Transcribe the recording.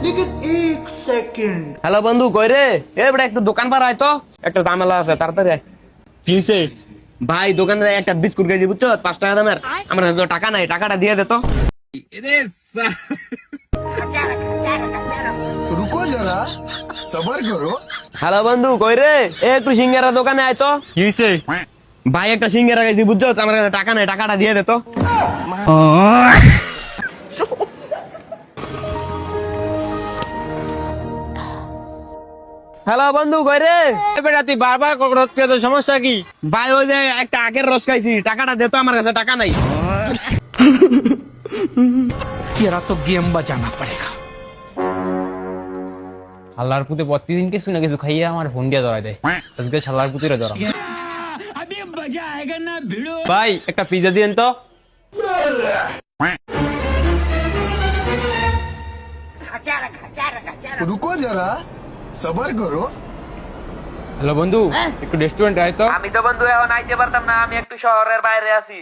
लेकिन एक second. Hello বন্ধু কই রে? এ বেটা একটু দোকান পার আয় তো, একটা ঝামেলা আছে, তাড়াতাড়ি আয়। কি হইছে? ভাই দোকানে একটা বিস্কুট কেজি বুঝছো, 5 টাকা দামের। আমার কাছে তো টাকা নাই, টাকাটা দিয়ে দে তো। रुको जरा सबर करो। হ্যালো বন্ধু কই রে? এ একটু সিঙ্গারা দোকানে আয় তো। কি হইছে? ভাই একটা সিঙ্গারা গেছি বুঝছো, আমার কাছে টাকা নাই, টাকাটা দিয়ে দে তো। হ্যালো বন্ধু কই রে? এ বেটা তুই বারবার ককরত কে, তোর সমস্যা কি? ভাই ওই যে একটা আখের রস খাইছি, টাকাটা দে তো, আমার কাছে টাকা নাই। तेरा तो गेम बचाना पड़ेगा। হাল্লার পুতে প্রতিদিন কিছু না কিছু খাইয়ে আমার ফোন দিয়ে ধরাই দেয়, আজকে শালার পুতিরে ধরা। ভাই একটা পিজা দিয়েন তো। रुको जरा सबर करो। হ্যালো বন্ধু, একটু রেস্টুরেন্টে আয় তো। আমি তো বন্ধু এখন আইতে পারতাম না, আমি একটু শহরের বাইরে আছি।